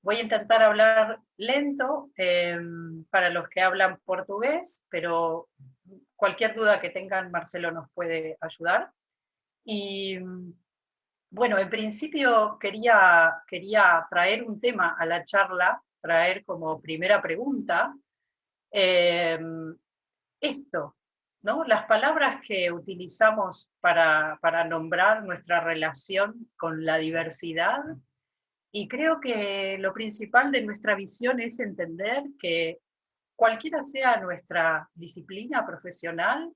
Voy a intentar hablar lento para los que hablan portugués, pero cualquier duda que tengan, Marcelo nos puede ayudar. Y bueno, en principio quería traer un tema a la charla, traer como primera pregunta eh, esto, ¿no? Las palabras que utilizamos para nombrar nuestra relación con la diversidad. Y creo que lo principal de nuestra visión es entender que cualquiera sea nuestra disciplina profesional,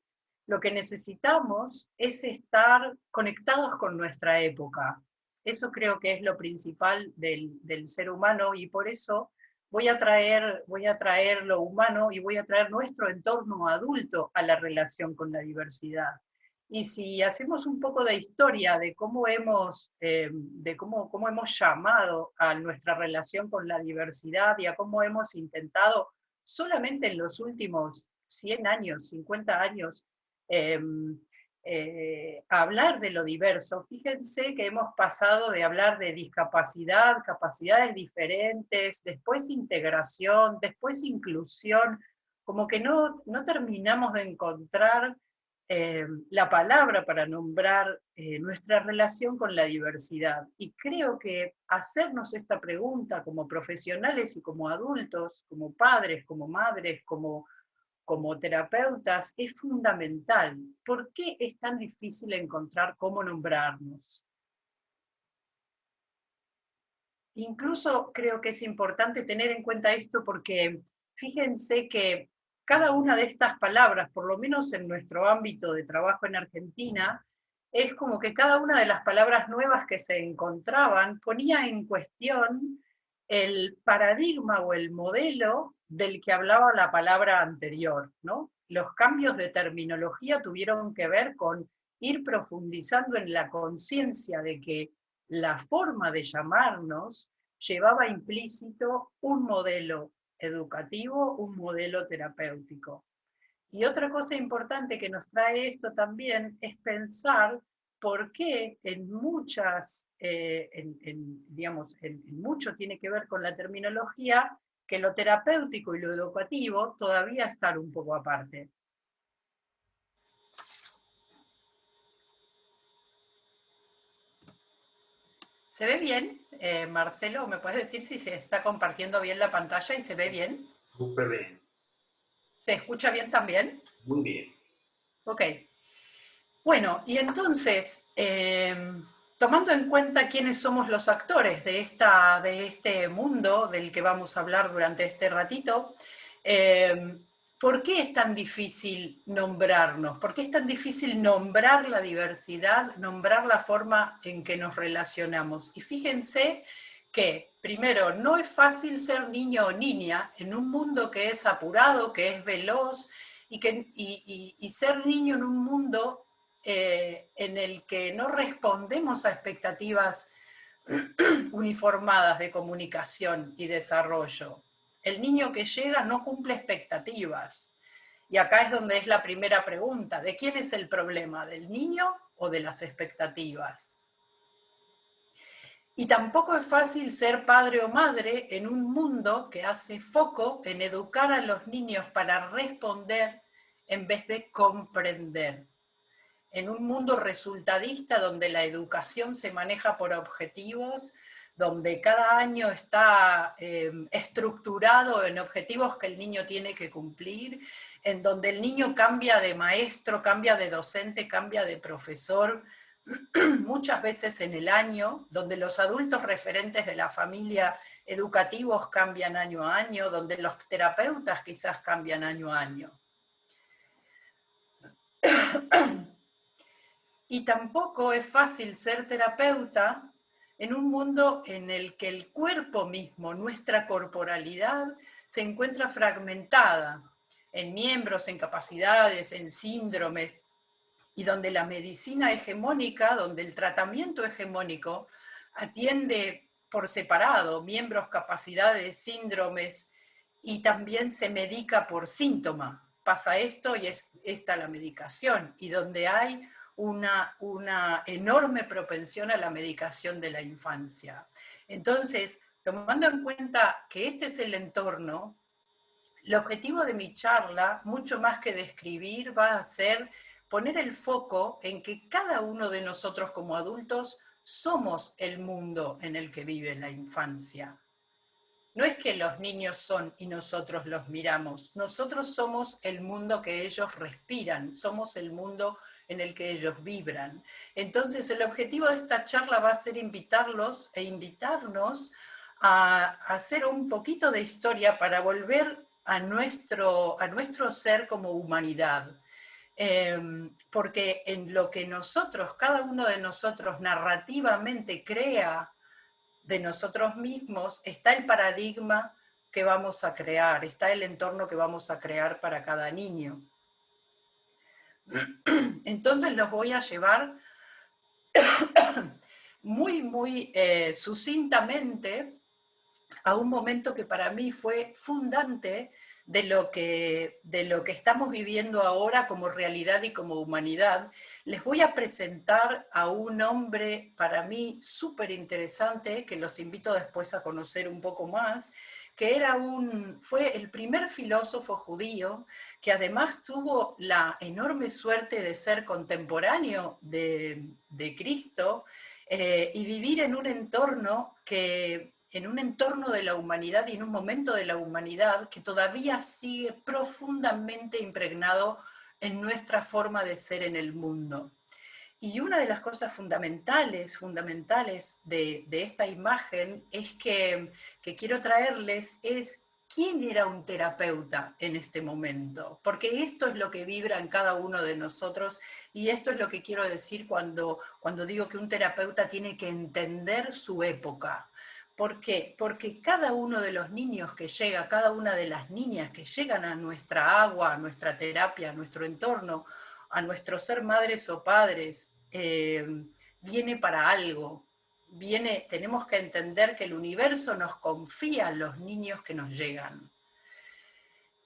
lo que necesitamos es estar conectados con nuestra época. Eso creo que es lo principal del ser humano y por eso voy a traer lo humano y voy a traer nuestro entorno adulto a la relación con la diversidad. Y si hacemos un poco de historia de cómo hemos llamado a nuestra relación con la diversidad y a cómo hemos intentado solamente en los últimos 100 años, 50 años, eh, hablar de lo diverso. Fíjense que hemos pasado de hablar de discapacidad, capacidades diferentes, después integración, después inclusión, como que no terminamos de encontrar la palabra para nombrar nuestra relación con la diversidad. Y creo que hacernos esta pregunta como profesionales y como adultos, como padres, como madres, como terapeutas, es fundamental. ¿Por qué es tan difícil encontrar cómo nombrarnos? Incluso creo que es importante tener en cuenta esto porque fíjense que cada una de estas palabras, por lo menos en nuestro ámbito de trabajo en Argentina, es como que cada una de las palabras nuevas que se encontraban ponía en cuestión el paradigma o el modelo del que hablaba la palabra anterior, ¿no? Los cambios de terminología tuvieron que ver con ir profundizando en la conciencia de que la forma de llamarnos llevaba implícito un modelo educativo, un modelo terapéutico. Y otra cosa importante que nos trae esto también es pensar por qué en muchas, digamos, en mucho tiene que ver con la terminología, que lo terapéutico y lo educativo todavía están un poco aparte. ¿Se ve bien, Marcelo? ¿Me puedes decir si se está compartiendo bien la pantalla y se ve bien? Súper bien, ¿Se escucha bien también? muy bien. Ok. Bueno, y entonces, tomando en cuenta quiénes somos los actores de este mundo del que vamos a hablar durante este ratito, eh, ¿por qué es tan difícil nombrarnos? ¿Por qué es tan difícil nombrar la diversidad, nombrar la forma en que nos relacionamos? Y fíjense que, primero, no es fácil ser niño o niña en un mundo que es apurado, que es veloz, y ser niño en un mundo en el que no respondemos a expectativas uniformadas de comunicación y desarrollo. El niño que llega no cumple expectativas. Y acá es donde es la primera pregunta, ¿de quién es el problema? ¿Del niño o de las expectativas? Y tampoco es fácil ser padre o madre en un mundo que hace foco en educar a los niños para responder en vez de comprender. En un mundo resultadista donde la educación se maneja por objetivos, donde cada año está estructurado en objetivos que el niño tiene que cumplir, en donde el niño cambia de maestro, cambia de docente, cambia de profesor, muchas veces en el año, donde los adultos referentes de la familia educativos cambian año a año, donde los terapeutas quizás cambian año a año. Y tampoco es fácil ser terapeuta en un mundo en el que el cuerpo mismo, nuestra corporalidad, se encuentra fragmentada en miembros, en capacidades, en síndromes, y donde la medicina hegemónica, donde el tratamiento hegemónico atiende por separado miembros, capacidades, síndromes, y también se medica por síntoma. Pasa esto y es esta la medicación, y donde hay una enorme propensión a la medicación de la infancia. Entonces, tomando en cuenta que este es el entorno, el objetivo de mi charla, mucho más que describir, va a ser poner el foco en que cada uno de nosotros como adultos somos el mundo en el que vive la infancia. No es que los niños son y nosotros los miramos, nosotros somos el mundo que ellos respiran, somos el mundo en el que ellos vibran. Entonces el objetivo de esta charla va a ser invitarlos e invitarnos a hacer un poquito de historia para volver a nuestro ser como humanidad. Porque en lo que nosotros, cada uno de nosotros narrativamente crea de nosotros mismos, está el paradigma que vamos a crear, está el entorno que vamos a crear para cada niño. Entonces los voy a llevar muy sucintamente a un momento que para mí fue fundante de lo que estamos viviendo ahora como realidad y como humanidad. Les voy a presentar a un hombre para mí súper interesante, que los invito después a conocer un poco más, que fue el primer filósofo judío, que además tuvo la enorme suerte de ser contemporáneo de Cristo, y vivir en un entorno de la humanidad y en un momento de la humanidad que todavía sigue profundamente impregnado en nuestra forma de ser en el mundo. Y una de las cosas fundamentales de esta imagen es que quiero traerles es quién era un terapeuta en este momento, porque esto es lo que vibra en cada uno de nosotros y esto es lo que quiero decir cuando digo que un terapeuta tiene que entender su época. ¿Por qué? Porque cada uno de los niños que llega, cada una de las niñas que llegan a nuestra agua, a nuestra terapia, a nuestro entorno, a nuestro ser madres o padres, viene para algo. Tenemos que entender que el universo nos confía a los niños que nos llegan.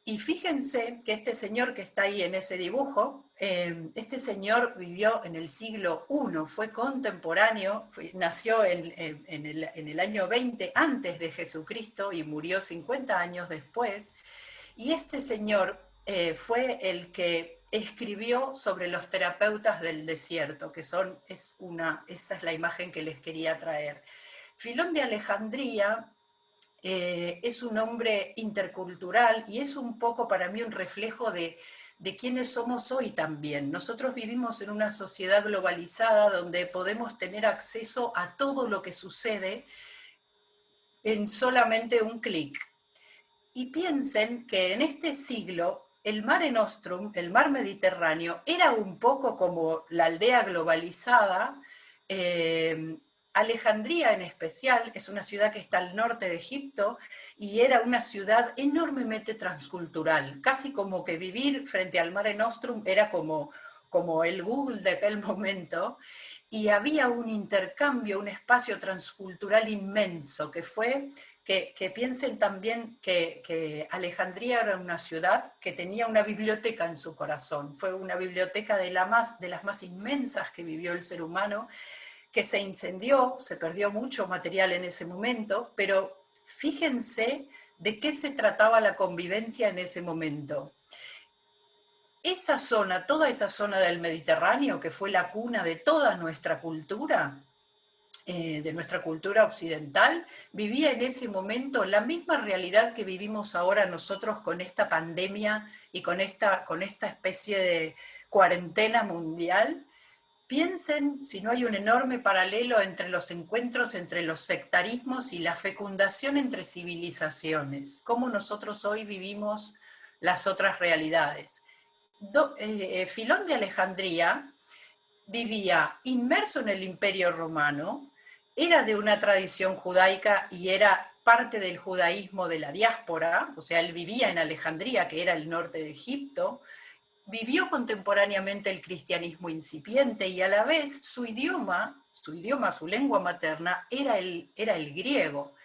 Y fíjense que este señor que está ahí en ese dibujo, este señor vivió en el siglo I, fue contemporáneo, nació en el año 20 antes de Jesucristo y murió 50 años después. Y este señor fue el que escribió sobre los terapeutas del desierto, esta es la imagen que les quería traer. Filón de Alejandría es un hombre intercultural y es un poco para mí un reflejo de quiénes somos hoy también. Nosotros vivimos en una sociedad globalizada donde podemos tener acceso a todo lo que sucede en solamente un clic. Y piensen que en este siglo el Mare Nostrum, el mar Mediterráneo, era un poco como la aldea globalizada. Alejandría en especial es una ciudad que está al norte de Egipto y era una ciudad enormemente transcultural, casi como que vivir frente al Mare Nostrum era como el Google de aquel momento, y había un intercambio, un espacio transcultural inmenso que piensen también que Alejandría era una ciudad que tenía una biblioteca en su corazón, fue una biblioteca de las más inmensas que vivió el ser humano, que se incendió, se perdió mucho material en ese momento, pero fíjense de qué se trataba la convivencia en ese momento. Esa zona, toda esa zona del Mediterráneo, que fue la cuna de toda nuestra cultura, de nuestra cultura occidental, vivía en ese momento la misma realidad que vivimos ahora nosotros con esta pandemia y con esta especie de cuarentena mundial. Piensen si no hay un enorme paralelo entre los encuentros entre los sectarismos y la fecundación entre civilizaciones, cómo nosotros hoy vivimos las otras realidades. Filón de Alejandría vivía inmerso en el Imperio Romano, era de una tradición judaica y era parte del judaísmo de la diáspora, o sea, él vivía en Alejandría, que era el norte de Egipto, vivió contemporáneamente el cristianismo incipiente y a la vez su lengua materna, era el griego.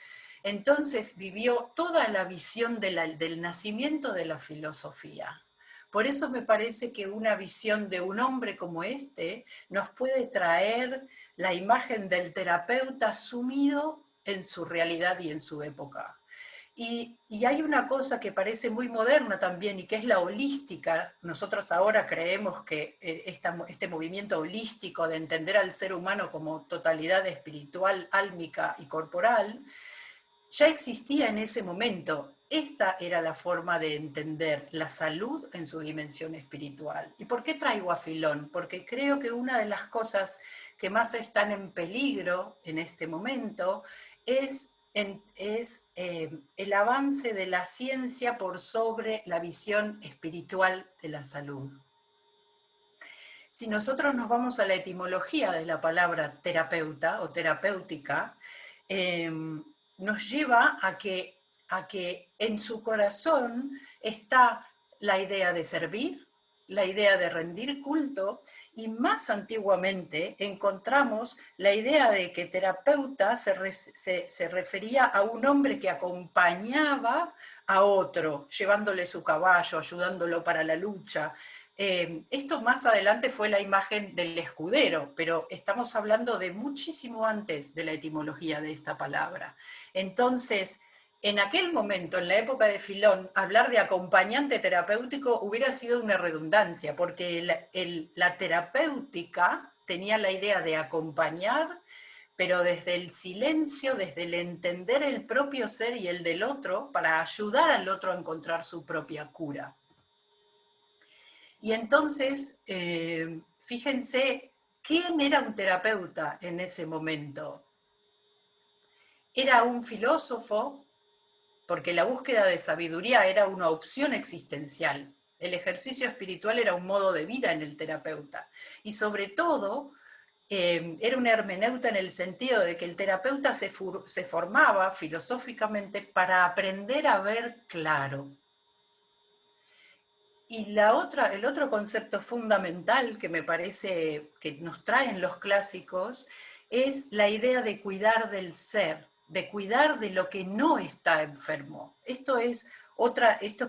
Entonces vivió toda la visión del nacimiento de la filosofía. Por eso me parece que una visión de un hombre como este nos puede traer la imagen del terapeuta sumido en su realidad y en su época. Y hay una cosa que parece muy moderna también y que es la holística. Nosotros ahora creemos que este movimiento holístico de entender al ser humano como totalidad espiritual, álmica y corporal, ya existía en ese momento. Esta era la forma de entender la salud en su dimensión espiritual. ¿Y por qué traigo a Filón? Porque creo que una de las cosas que más están en peligro en este momento es el avance de la ciencia por sobre la visión espiritual de la salud. Si nosotros nos vamos a la etimología de la palabra terapeuta o terapéutica, nos lleva a que en su corazón está la idea de servir, la idea de rendir culto, y más antiguamente encontramos la idea de que terapeuta se refería a un hombre que acompañaba a otro, llevándole su caballo, ayudándolo para la lucha. Esto más adelante fue la imagen del escudero, pero estamos hablando de muchísimo antes de la etimología de esta palabra. Entonces, en aquel momento, en la época de Filón, hablar de acompañante terapéutico hubiera sido una redundancia, porque la terapéutica tenía la idea de acompañar, pero desde el silencio, desde el entender el propio ser y el del otro, para ayudar al otro a encontrar su propia cura. Y entonces, fíjense, ¿quién era un terapeuta en ese momento? Era un filósofo, porque la búsqueda de sabiduría era una opción existencial. El ejercicio espiritual era un modo de vida en el terapeuta. Y sobre todo, era un hermeneuta en el sentido de que el terapeuta se formaba filosóficamente para aprender a ver claro. Y el otro concepto fundamental que me parece que nos traen los clásicos es la idea de cuidar del ser, de cuidar de lo que no está enfermo. Esto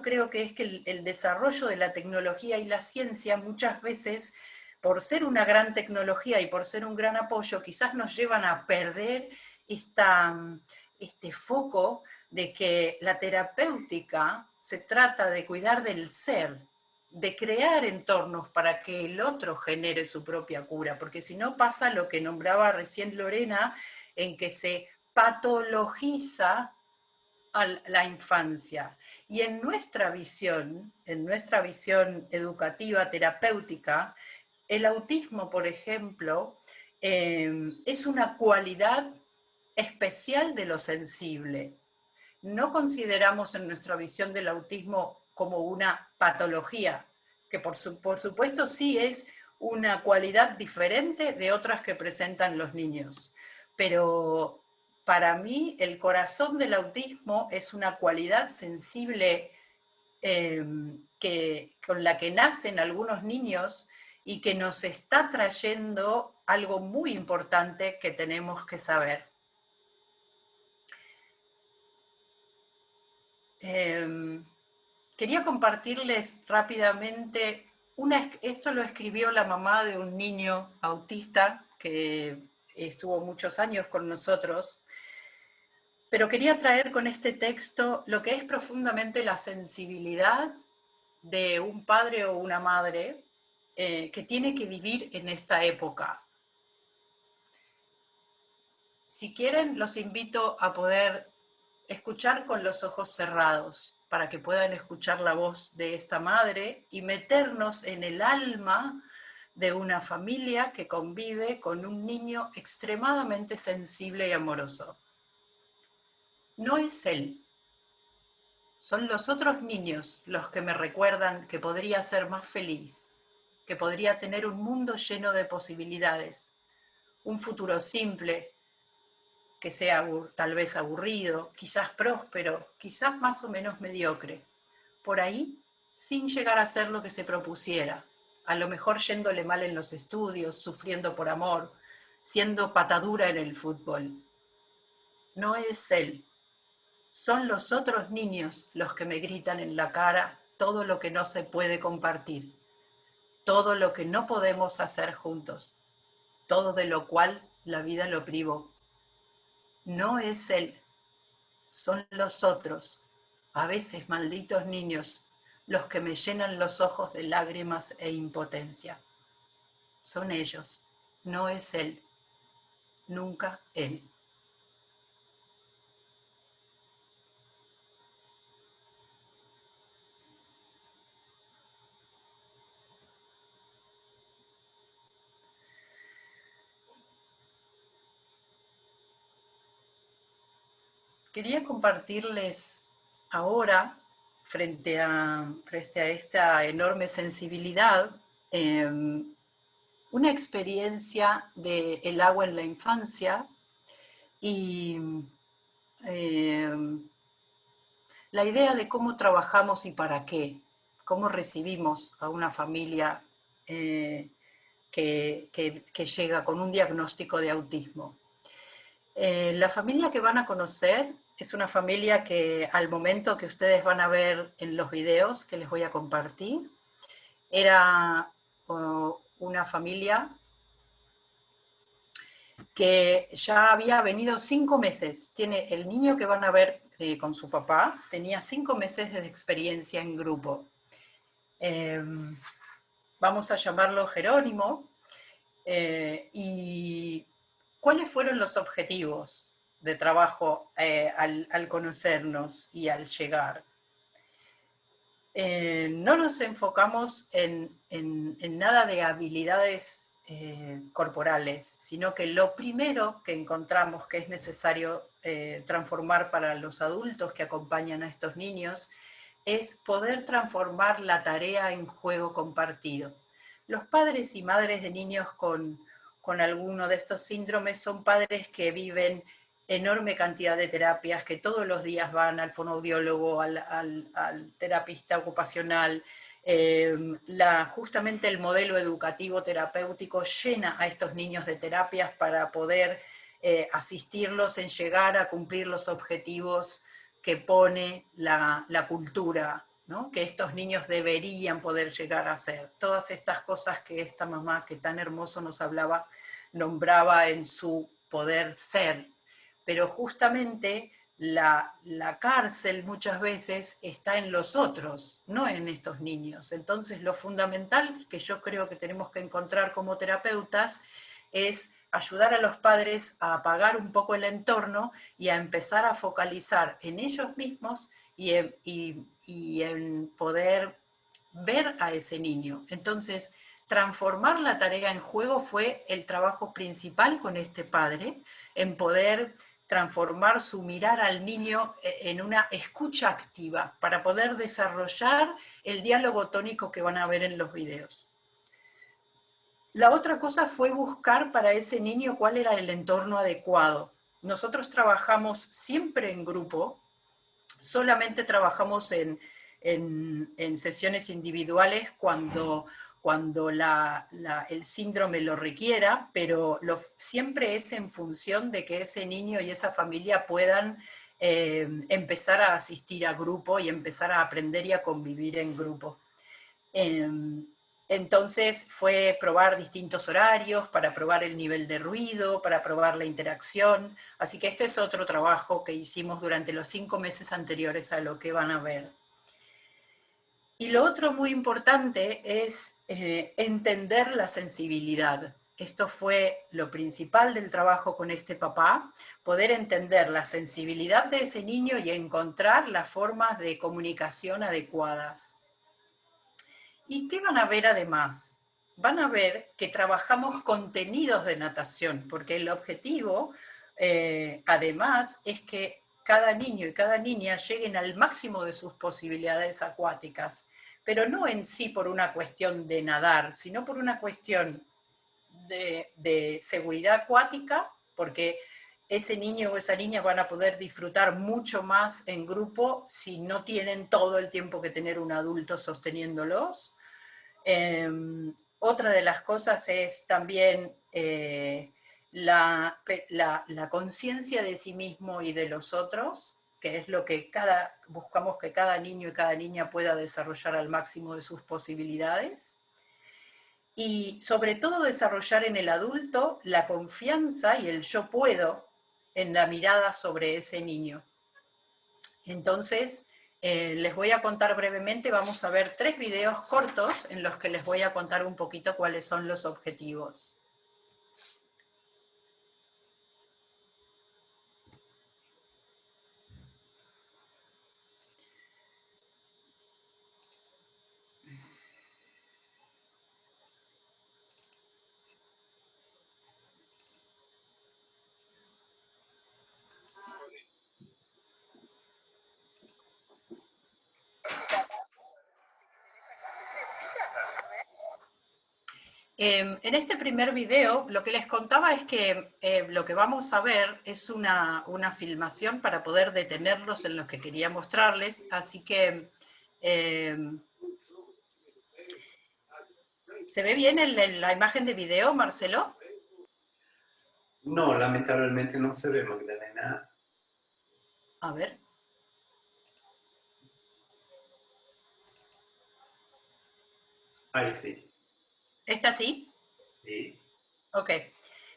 creo que es que el desarrollo de la tecnología y la ciencia muchas veces, por ser una gran tecnología y por ser un gran apoyo, quizás nos llevan a perder este foco de que la terapéutica se trata de cuidar del ser, de crear entornos para que el otro genere su propia cura, porque si no pasa lo que nombraba recién Lorena, en que se patologiza a la infancia. Y en nuestra visión educativa, terapéutica, el autismo, por ejemplo, es una cualidad especial de lo sensible. No consideramos en nuestra visión del autismo como una patología, que por supuesto sí es una cualidad diferente de otras que presentan los niños. Pero para mí el corazón del autismo es una cualidad sensible con la que nacen algunos niños y que nos está trayendo algo muy importante que tenemos que saber. Quería compartirles rápidamente, esto lo escribió la mamá de un niño autista que estuvo muchos años con nosotros, pero quería traer con este texto lo que es profundamente la sensibilidad de un padre o una madre que tiene que vivir en esta época. Si quieren, los invito a poder escuchar con los ojos cerrados, para que puedan escuchar la voz de esta madre y meternos en el alma de una familia que convive con un niño extremadamente sensible y amoroso. No es él, son los otros niños los que me recuerdan que podría ser más feliz, que podría tener un mundo lleno de posibilidades, un futuro simple, que sea tal vez aburrido, quizás próspero, quizás más o menos mediocre. Por ahí, sin llegar a ser lo que se propusiera, a lo mejor yéndole mal en los estudios, sufriendo por amor, siendo patadura en el fútbol. No es él, son los otros niños los que me gritan en la cara todo lo que no se puede compartir, todo lo que no podemos hacer juntos, todo de lo cual la vida lo privó. No es él, son los otros, a veces malditos niños, los que me llenan los ojos de lágrimas e impotencia. Son ellos, no es él, nunca él. Quería compartirles ahora, frente a esta enorme sensibilidad, eh, una experiencia del agua en la infancia y eh, la idea de cómo trabajamos y para qué, cómo recibimos a una familia que llega con un diagnóstico de autismo. La familia que van a conocer es una familia que al momento que ustedes van a ver en los videos que les voy a compartir, era una familia que ya había venido 5 meses. Tiene el niño que van a ver con su papá, tenía 5 meses de experiencia en grupo. Eh, Vamos a llamarlo Jerónimo. ¿Y cuáles fueron los objetivos de trabajo al conocernos y al llegar? No nos enfocamos en nada de habilidades corporales, sino que lo primero que encontramos que es necesario transformar para los adultos que acompañan a estos niños es poder transformar la tarea en juego compartido. Los padres y madres de niños con alguno de estos síndromes son padres que viven enorme cantidad de terapias, que todos los días van al fonoaudiólogo, al terapista ocupacional. Justamente el modelo educativo terapéutico llena a estos niños de terapias para poder asistirlos en llegar a cumplir los objetivos que pone la cultura, ¿no? Que estos niños deberían poder llegar a hacer. Todas estas cosas que esta mamá que tan hermoso nos hablaba, nombraba en su poder ser. Pero justamente la cárcel muchas veces está en los otros, no en estos niños. Entonces lo fundamental que yo creo que tenemos que encontrar como terapeutas es ayudar a los padres a apagar un poco el entorno y a empezar a focalizar en ellos mismos y en poder ver a ese niño. Entonces, transformar la tarea en juego fue el trabajo principal con este padre, en poder transformar su mirar al niño en una escucha activa para poder desarrollar el diálogo tónico que van a ver en los videos. La otra cosa fue buscar para ese niño cuál era el entorno adecuado. Nosotros trabajamos siempre en grupo, solamente trabajamos en sesiones individuales cuando el síndrome lo requiera, pero siempre es en función de que ese niño y esa familia puedan empezar a asistir a grupo y empezar a aprender y a convivir en grupo. Entonces fue probar distintos horarios para probar el nivel de ruido, para probar la interacción. Así que este es otro trabajo que hicimos durante los 5 meses anteriores a lo que van a ver. Y lo otro muy importante es entender la sensibilidad. Esto fue lo principal del trabajo con este papá, poder entender la sensibilidad de ese niño y encontrar las formas de comunicación adecuadas. ¿Y qué van a ver además? Van a ver que trabajamos contenidos de natación, porque el objetivo, además, es que cada niño y cada niña lleguen al máximo de sus posibilidades acuáticas, pero no en sí por una cuestión de nadar, sino por una cuestión de seguridad acuática, porque ese niño o esa niña van a poder disfrutar mucho más en grupo si no tienen todo el tiempo que tener un adulto sosteniéndolos. Otra de las cosas es también la conciencia de sí mismo y de los otros, que es lo que buscamos que cada niño y cada niña pueda desarrollar al máximo de sus posibilidades. Y sobre todo desarrollar en el adulto la confianza y el yo puedo, en la mirada sobre ese niño. Entonces, les voy a contar brevemente, vamos a ver 3 videos cortos en los que les voy a contar un poquito cuáles son los objetivos. En este primer video, lo que les contaba es que lo que vamos a ver es una filmación para poder detenerlos en lo que quería mostrarles, así que ¿se ve bien la imagen de video, Marcelo? No, lamentablemente no se ve, Magdalena. A ver. Ahí sí. ¿Está así? Sí. Ok.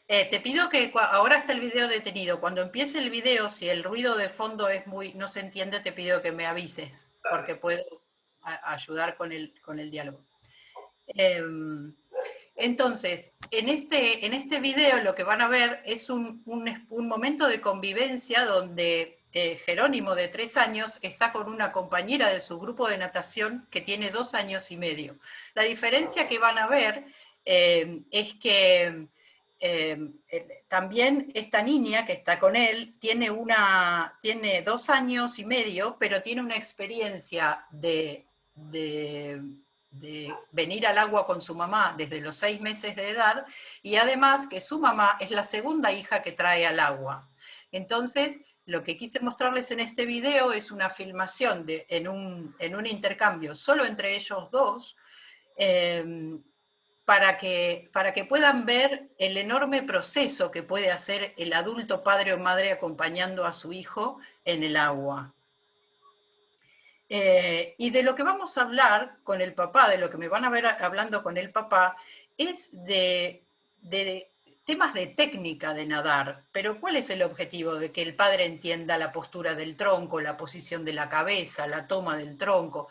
Te pido que ahora está el video detenido. Cuando empiece el video, si el ruido de fondo es no se entiende, te pido que me avises, Dale. porque puedo ayudar con el diálogo. Entonces, en este video lo que van a ver es un momento de convivencia donde Jerónimo, de 3 años, está con una compañera de su grupo de natación que tiene 2 años y medio. La diferencia que van a ver es que también esta niña que está con él tiene 2 años y medio, pero tiene una experiencia de venir al agua con su mamá desde los 6 meses de edad, y además que su mamá es la segunda hija que trae al agua. Entonces, lo que quise mostrarles en este video es una filmación en un intercambio solo entre ellos dos, eh, para que puedan ver el enorme proceso que puede hacer el adulto padre o madre acompañando a su hijo en el agua. Y de lo que vamos a hablar con el papá, de lo que me van a ver hablando con el papá, es de temas de técnica de nadar. Pero ¿cuál es el objetivo? De que el padre entienda la postura del tronco, la posición de la cabeza, la toma del tronco.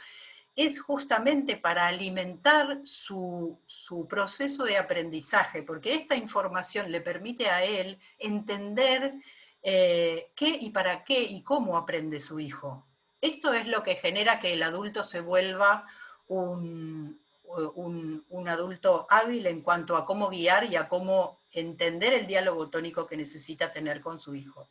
Es justamente para alimentar su proceso de aprendizaje, porque esta información le permite a él entender qué y para qué y cómo aprende su hijo. Esto es lo que genera que el adulto se vuelva un adulto hábil en cuanto a cómo guiar y a cómo entender el diálogo tónico que necesita tener con su hijo.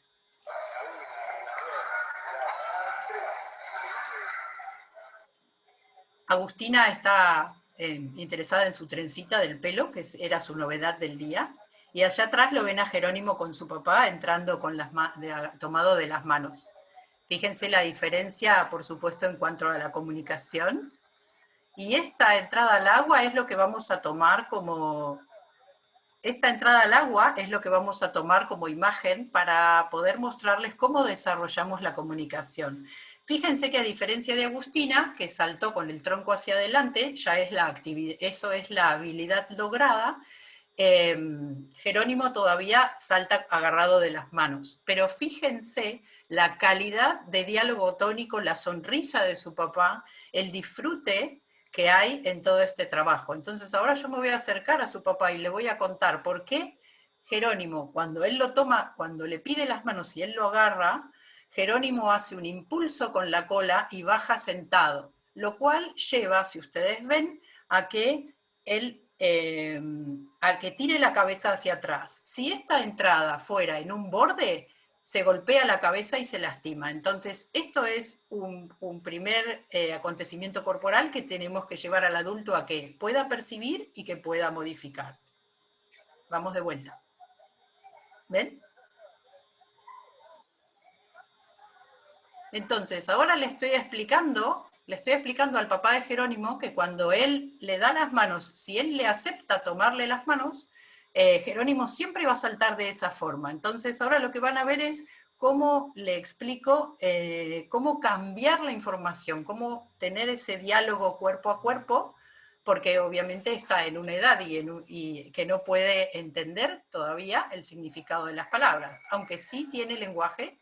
Agustina está interesada en su trencita del pelo, que era su novedad del día, y allá atrás lo ven a Jerónimo con su papá entrando con tomado de las manos. Fíjense la diferencia, por supuesto, en cuanto a la comunicación. Y esta entrada al agua es lo que vamos a tomar como esta entrada al agua es lo que vamos a tomar como imagen para poder mostrarles cómo desarrollamos la comunicación. Fíjense que a diferencia de Agustina, que saltó con el tronco hacia adelante, ya es eso es la habilidad lograda. Jerónimo todavía salta agarrado de las manos. Pero fíjense la calidad de diálogo tónico, la sonrisa de su papá, el disfrute que hay en todo este trabajo. Entonces ahora yo me voy a acercar a su papá y le voy a contar por qué Jerónimo, cuando él lo toma, cuando le pide las manos y él lo agarra, Jerónimo hace un impulso con la cola y baja sentado, lo cual lleva, si ustedes ven, a que él al que tire la cabeza hacia atrás. Si esta entrada fuera en un borde, se golpea la cabeza y se lastima. Entonces, esto es un primer acontecimiento corporal que tenemos que llevar al adulto a que pueda percibir y que pueda modificar. Vamos de vuelta. ¿Ven? Entonces, ahora le estoy explicando al papá de Jerónimo que cuando él le da las manos, si él le acepta tomarle las manos, Jerónimo siempre va a saltar de esa forma. Entonces, ahora lo que van a ver es cómo le explico cómo cambiar la información, cómo tener ese diálogo cuerpo a cuerpo porque obviamente está en una edad y que no puede entender todavía el significado de las palabras, aunque sí tiene lenguaje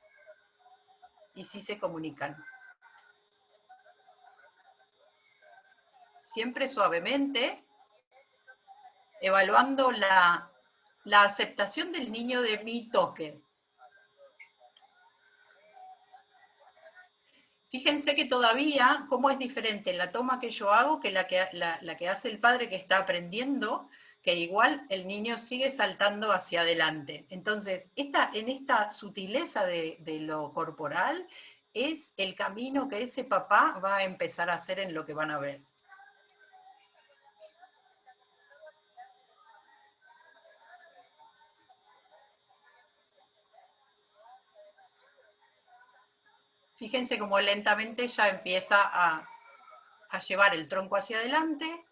y sí se comunican. Siempre suavemente, evaluando la aceptación del niño de mi toque. Fíjense que todavía, cómo es diferente la toma que yo hago que la que hace el padre que está aprendiendo, que igual el niño sigue saltando hacia adelante. Entonces, en esta sutileza de lo corporal es el camino que ese papá va a empezar a hacer en lo que van a ver. Fíjense cómo lentamente ya empieza a llevar el tronco hacia adelante.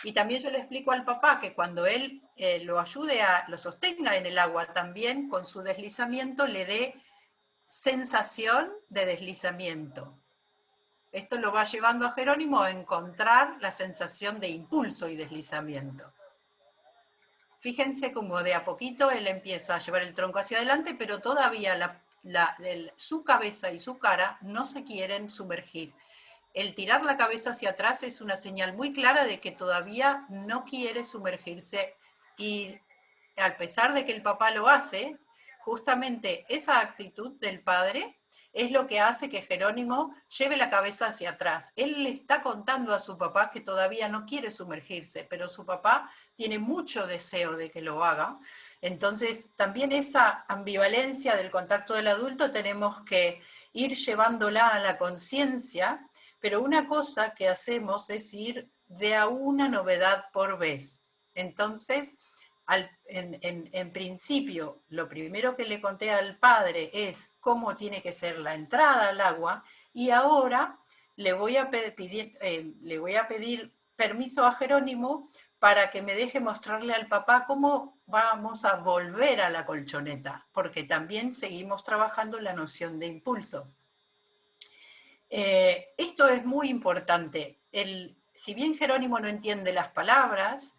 Y también yo le explico al papá que cuando él lo ayude lo sostenga en el agua, también con su deslizamiento le dé sensación de deslizamiento. Esto lo va llevando a Jerónimo a encontrar la sensación de impulso y deslizamiento. Fíjense cómo de a poquito él empieza a llevar el tronco hacia adelante, pero todavía su cabeza y su cara no se quieren sumergir. El tirar la cabeza hacia atrás es una señal muy clara de que todavía no quiere sumergirse, y a pesar de que el papá lo hace, justamente esa actitud del padre es lo que hace que Jerónimo lleve la cabeza hacia atrás. Él le está contando a su papá que todavía no quiere sumergirse, pero su papá tiene mucho deseo de que lo haga. Entonces, también esa ambivalencia del contacto del adulto tenemos que ir llevándola a la conciencia, pero una cosa que hacemos es ir de a una novedad por vez. Entonces, en principio, lo primero que le conté al padre es cómo tiene que ser la entrada al agua, y ahora le voy a pedir permiso a Jerónimo para que me deje mostrarle al papá cómo vamos a volver a la colchoneta, porque también seguimos trabajando la noción de impulso. Esto es muy importante. Si bien Jerónimo no entiende las palabras,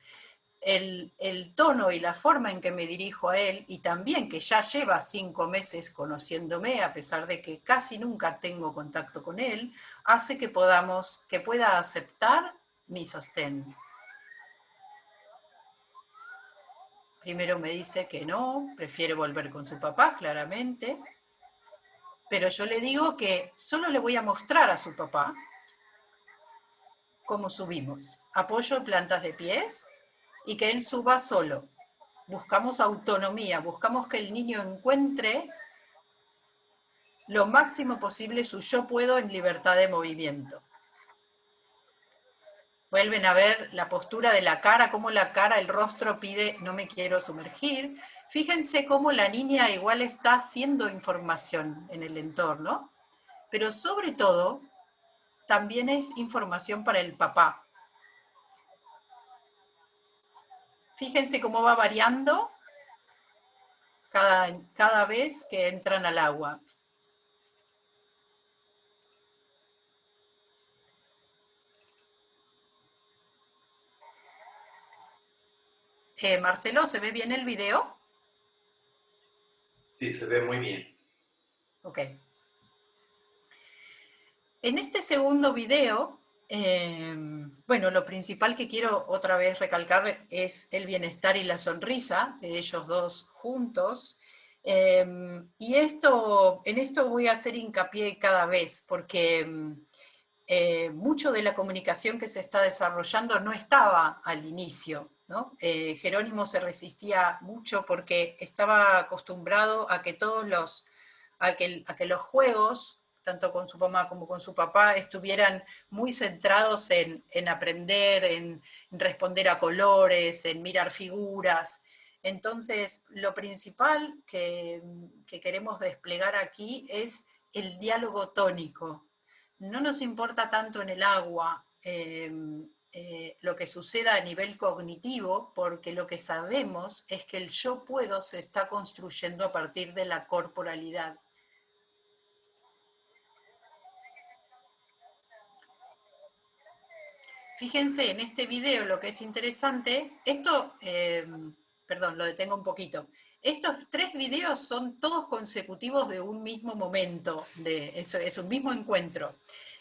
el tono y la forma en que me dirijo a él, y también que ya lleva 5 meses conociéndome, a pesar de que casi nunca tengo contacto con él, hace que pueda aceptar mi sostén. Primero me dice que no, prefiere volver con su papá, claramente, pero yo le digo que solo le voy a mostrar a su papá cómo subimos. Apoyo plantas de pies y que él suba solo. Buscamos autonomía, buscamos que el niño encuentre lo máximo posible su yo puedo en libertad de movimiento. Vuelven a ver la postura de la cara, cómo la cara, el rostro pide no me quiero sumergir. Fíjense cómo la niña igual está haciendo información en el entorno, pero sobre todo también es información para el papá. Fíjense cómo va variando cada vez que entran al agua. Marcelo, ¿se ve bien el video? Sí, se ve muy bien. Ok. En este segundo video, bueno, lo principal que quiero otra vez recalcar es el bienestar y la sonrisa de ellos dos juntos. Y en esto voy a hacer hincapié cada vez, porque mucho de la comunicación que se está desarrollando no estaba al inicio, ¿no? Jerónimo se resistía mucho porque estaba acostumbrado a que a que los juegos, tanto con su mamá como con su papá, estuvieran muy centrados en aprender, en responder a colores, en mirar figuras. Entonces, lo principal que queremos desplegar aquí es el diálogo tónico. No nos importa tanto en el agua lo que suceda a nivel cognitivo, porque lo que sabemos es que el yo puedo se está construyendo a partir de la corporalidad. Fíjense en este video lo que es interesante, esto, perdón, lo detengo un poquito. Estos 3 videos son todos consecutivos de un mismo momento, es un mismo encuentro.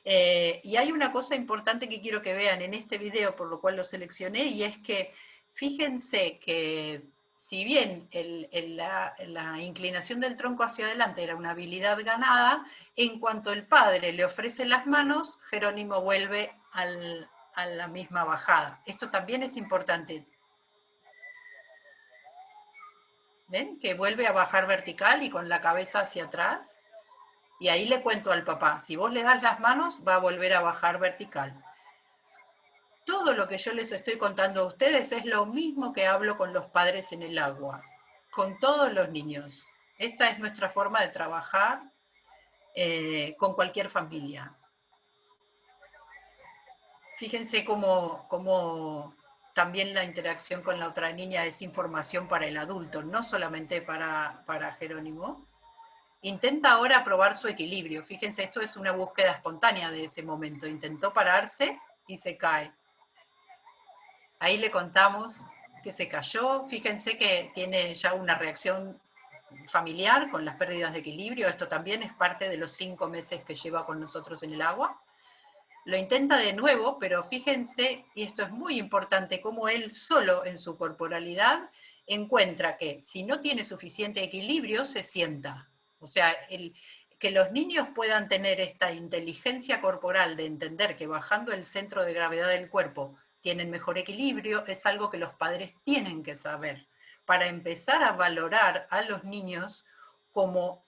Y hay una cosa importante que quiero que vean en este video, por lo cual lo seleccioné, y es que fíjense que si bien la inclinación del tronco hacia adelante era una habilidad ganada, en cuanto el padre le ofrece las manos, Jerónimo vuelve a la misma bajada. Esto también es importante. ¿Ven? Que vuelve a bajar vertical y con la cabeza hacia atrás. Y ahí le cuento al papá, si vos le das las manos, va a volver a bajar vertical. Todo lo que yo les estoy contando a ustedes es lo mismo que hablo con los padres en el agua, con todos los niños. Esta es nuestra forma de trabajar con cualquier familia. Fíjense cómo también la interacción con la otra niña es información para el adulto, no solamente para Jerónimo. Intenta ahora probar su equilibrio. Fíjense, esto es una búsqueda espontánea de ese momento. Intentó pararse y se cae. Ahí le contamos que se cayó. Fíjense que tiene ya una reacción familiar con las pérdidas de equilibrio. Esto también es parte de los 5 meses que lleva con nosotros en el agua. Lo intenta de nuevo, pero fíjense, y esto es muy importante, cómo él solo en su corporalidad encuentra que si no tiene suficiente equilibrio, se sienta. O sea, que los niños puedan tener esta inteligencia corporal de entender que bajando el centro de gravedad del cuerpo tienen mejor equilibrio, es algo que los padres tienen que saber para empezar a valorar a los niños como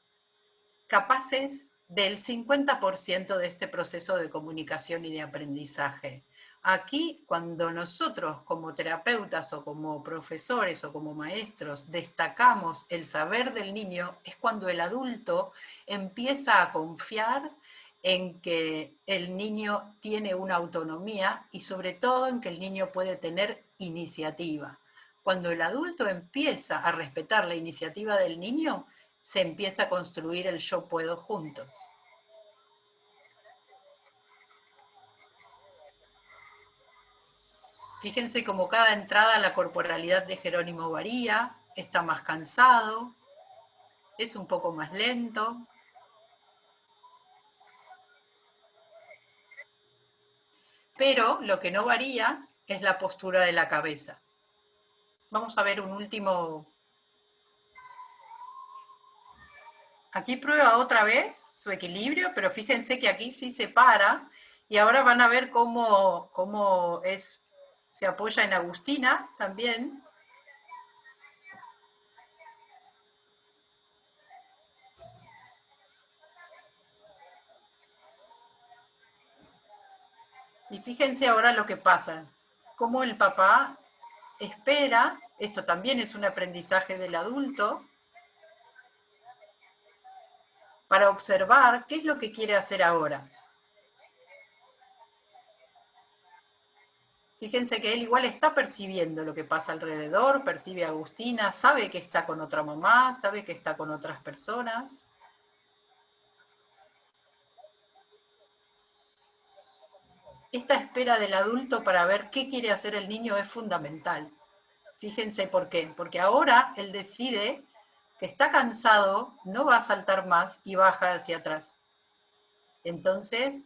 capaces del 50% de este proceso de comunicación y de aprendizaje. Aquí, cuando nosotros como terapeutas o como profesores o como maestros destacamos el saber del niño, es cuando el adulto empieza a confiar en que el niño tiene una autonomía y sobre todo en que el niño puede tener iniciativa. Cuando el adulto empieza a respetar la iniciativa del niño, se empieza a construir el yo puedo juntos. Fíjense cómo cada entrada la corporalidad de Jerónimo varía, está más cansado, es un poco más lento. Pero lo que no varía es la postura de la cabeza. Vamos a ver un último. Aquí prueba otra vez su equilibrio, pero fíjense que aquí sí se para y ahora van a ver cómo se apoya en Agustina también. Y fíjense ahora lo que pasa, cómo el papá espera, esto también es un aprendizaje del adulto, para observar qué es lo que quiere hacer ahora. Fíjense que él igual está percibiendo lo que pasa alrededor, percibe a Agustina, sabe que está con otra mamá, sabe que está con otras personas. Esta espera del adulto para ver qué quiere hacer el niño es fundamental. Fíjense por qué. Porque ahora él decide que está cansado, no va a saltar más y baja hacia atrás. Entonces,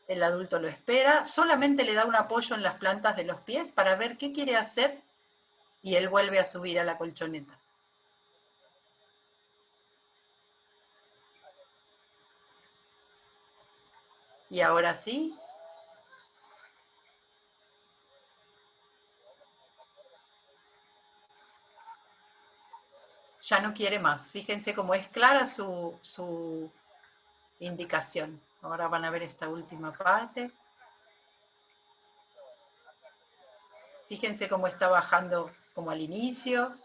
el adulto lo espera, solamente le da un apoyo en las plantas de los pies para ver qué quiere hacer y él vuelve a subir a la colchoneta. Y ahora sí. Ya no quiere más. Fíjense cómo es clara su indicación. Ahora van a ver esta última parte. Fíjense cómo está bajando como al inicio.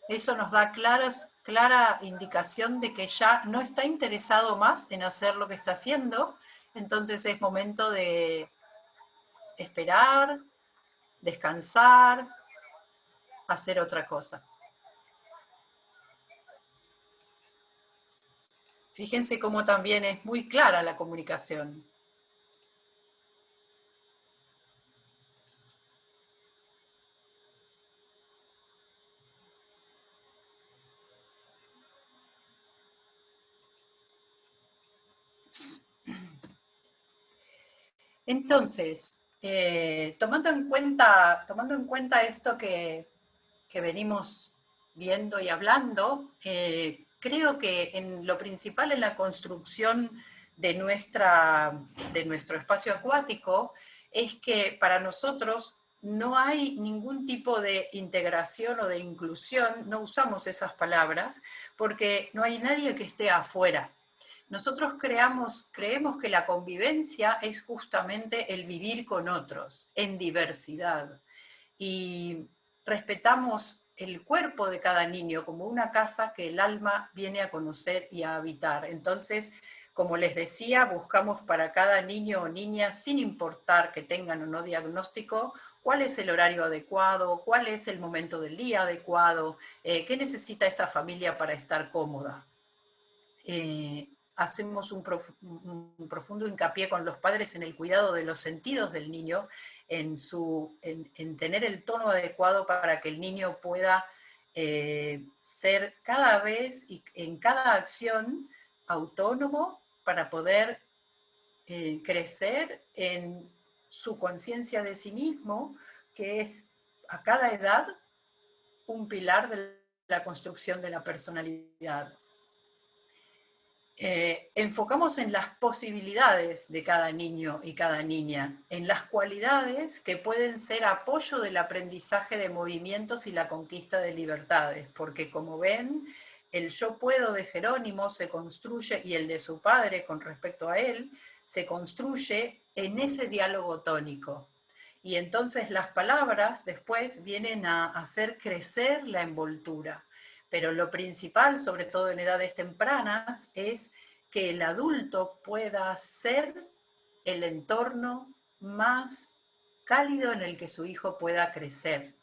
Eso nos da clara indicación de que ya no está interesado más en hacer lo que está haciendo. Entonces es momento de esperar, descansar, hacer otra cosa. Fíjense cómo también es muy clara la comunicación. Entonces, tomando en cuenta esto que venimos viendo y hablando, creo que en lo principal en la construcción de, de nuestro espacio acuático es que para nosotros no hay ningún tipo de integración o de inclusión, no usamos esas palabras, porque no hay nadie que esté afuera. Nosotros creemos que la convivencia es justamente el vivir con otros, en diversidad. Y respetamos el cuerpo de cada niño como una casa que el alma viene a conocer y a habitar. Entonces, como les decía, buscamos para cada niño o niña, sin importar que tengan o no diagnóstico, cuál es el horario adecuado, cuál es el momento del día adecuado, qué necesita esa familia para estar cómoda. Hacemos un profundo hincapié con los padres en el cuidado de los sentidos del niño, en tener el tono adecuado para que el niño pueda ser cada vez y en cada acción autónomo para poder crecer en su conciencia de sí mismo, que es a cada edad un pilar de la construcción de la personalidad. Enfocamos en las posibilidades de cada niño y cada niña, en las cualidades que pueden ser apoyo del aprendizaje de movimientos y la conquista de libertades, porque como ven, el yo puedo de Jerónimo se construye, y el de su padre con respecto a él, se construye en ese diálogo tónico. Y entonces las palabras después vienen a hacer crecer la envoltura. Pero lo principal, sobre todo en edades tempranas, es que el adulto pueda ser el entorno más cálido en el que su hijo pueda crecer.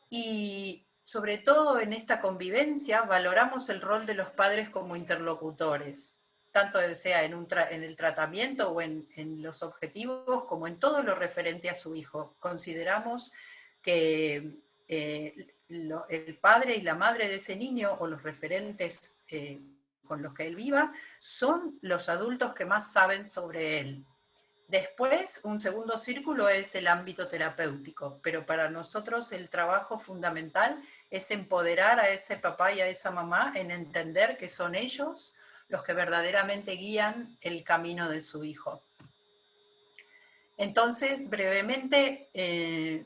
Y sobre todo en esta convivencia valoramos el rol de los padres como interlocutores, tanto sea en el tratamiento o en los objetivos, como en todo lo referente a su hijo. Consideramos que el padre y la madre de ese niño, o los referentes con los que él viva, son los adultos que más saben sobre él. Después, un segundo círculo es el ámbito terapéutico, pero para nosotros el trabajo fundamental es empoderar a ese papá y a esa mamá en entender que son ellos los que verdaderamente guían el camino de su hijo. Entonces, brevemente,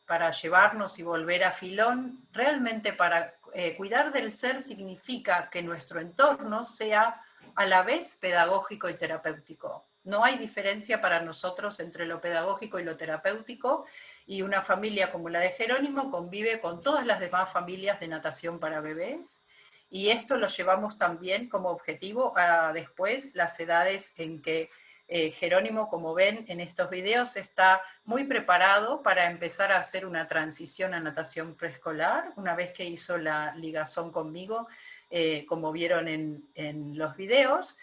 para llevarnos y volver a Filón, realmente para cuidar del ser significa que nuestro entorno sea a la vez pedagógico y terapéutico. No hay diferencia para nosotros entre lo pedagógico y lo terapéutico, y una familia como la de Jerónimo convive con todas las demás familias de natación para bebés, y esto lo llevamos también como objetivo a después las edades en que Jerónimo, como ven en estos videos, está muy preparado para empezar a hacer una transición a natación preescolar, una vez que hizo la ligazón conmigo, como vieron en los videos.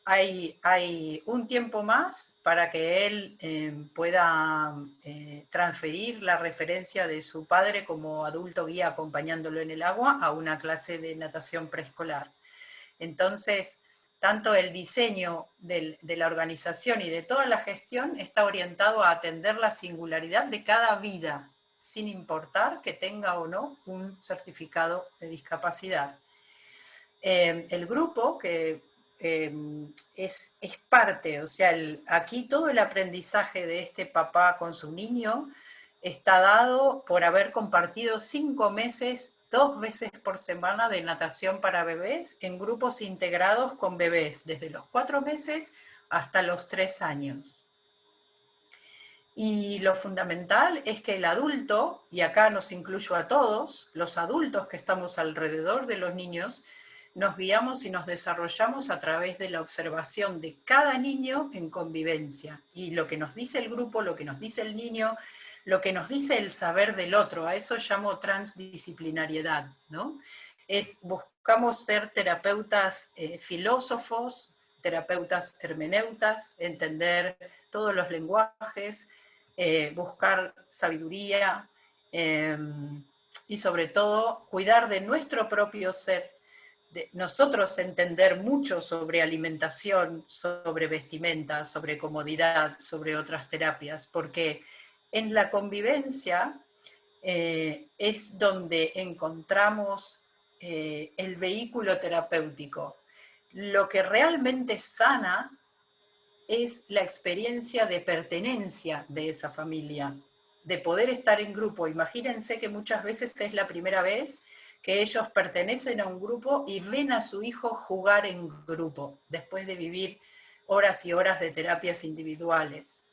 Hay un tiempo más para que él pueda transferir la referencia de su padre como adulto guía acompañándolo en el agua a una clase de natación preescolar. Entonces, tanto el diseño de la organización y de toda la gestión está orientado a atender la singularidad de cada vida, sin importar que tenga o no un certificado de discapacidad. El grupo que es parte, o sea, aquí todo el aprendizaje de este papá con su niño está dado por haber compartido 5 meses, 2 veces por semana de natación para bebés en grupos integrados con bebés, desde los 4 meses hasta los 3 años. Y lo fundamental es que el adulto, y acá nos incluyo a todos, los adultos que estamos alrededor de los niños, nos guiamos y nos desarrollamos a través de la observación de cada niño en convivencia. Y lo que nos dice el grupo, lo que nos dice el niño, lo que nos dice el saber del otro, a eso llamo transdisciplinariedad, ¿no? Buscamos ser terapeutas filósofos, terapeutas hermeneutas, entender todos los lenguajes, buscar sabiduría y sobre todo cuidar de nuestro propio ser, nosotros entender mucho sobre alimentación, sobre vestimenta, sobre comodidad, sobre otras terapias, porque en la convivencia es donde encontramos el vehículo terapéutico. Lo que realmente sana es la experiencia de pertenencia de esa familia, de poder estar en grupo. Imagínense que muchas veces es la primera vez que ellos pertenecen a un grupo y ven a su hijo jugar en grupo, después de vivir horas y horas de terapias individuales.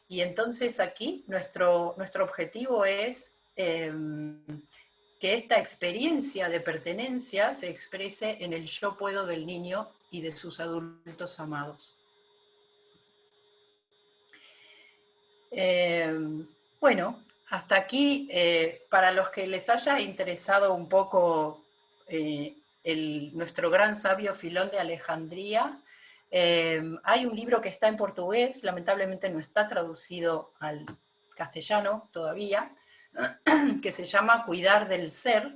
Y entonces aquí nuestro objetivo es que esta experiencia de pertenencia se exprese en el yo puedo del niño y de sus adultos amados. Bueno, hasta aquí, para los que les haya interesado un poco nuestro gran sabio Filón de Alejandría, hay un libro que está en portugués, lamentablemente no está traducido al castellano todavía, que se llama Cuidar del Ser,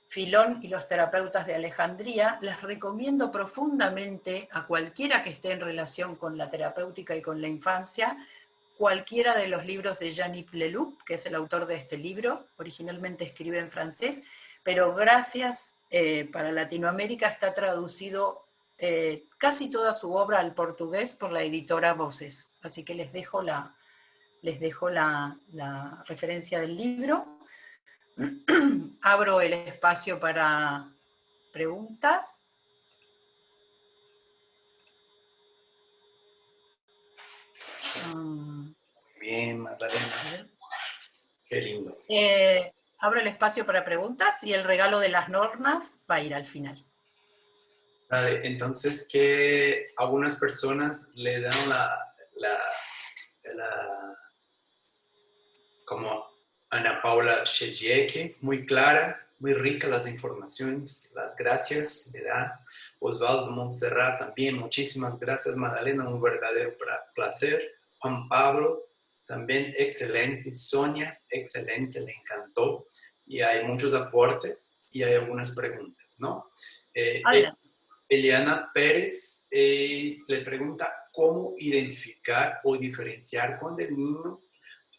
Filón y los terapeutas de Alejandría. Les recomiendo profundamente a cualquiera que esté en relación con la terapéutica y con la infancia, cualquiera de los libros de Jean-Yves Leloup, que es el autor de este libro, originalmente escribe en francés, pero gracias, para Latinoamérica está traducido casi toda su obra al portugués por la editora Voces, así que les dejo la referencia del libro. Abro el espacio para preguntas. Bien, Magdalena. Qué lindo. Abro el espacio para preguntas y el regalo de las normas va a ir al final. Vale, entonces que algunas personas le dan como Ana Paula Chedieke, muy clara, muy rica las informaciones, las gracias, ¿verdad? Osvaldo Montserrat también, muchísimas gracias, Magdalena, un verdadero placer. Juan Pablo, también excelente. Sonia, excelente, le encantó. Y hay muchos aportes y hay algunas preguntas, ¿no? Eliana Pérez le pregunta cómo identificar o diferenciar cuando el niño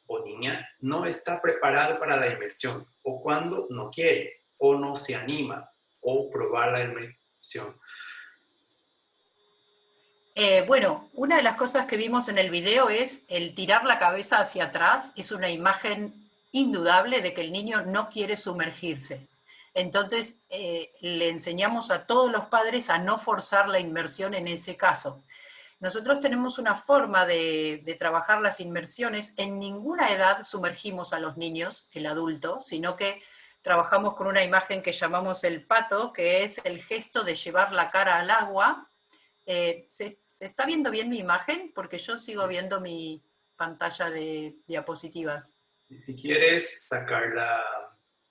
o niña no está preparado para la inmersión, o cuando no quiere, o no se anima, o probar la inmersión. Bueno, una de las cosas que vimos en el video es el tirar la cabeza hacia atrás, es una imagen indudable de que el niño no quiere sumergirse. Entonces, le enseñamos a todos los padres a no forzar la inmersión en ese caso. Nosotros tenemos una forma de trabajar las inmersiones. En ninguna edad sumergimos a los niños, el adulto, sino que trabajamos con una imagen que llamamos el pato, que es el gesto de llevar la cara al agua. ¿Se está viendo bien mi imagen? Porque yo sigo viendo mi pantalla de diapositivas. Y si quieres sacar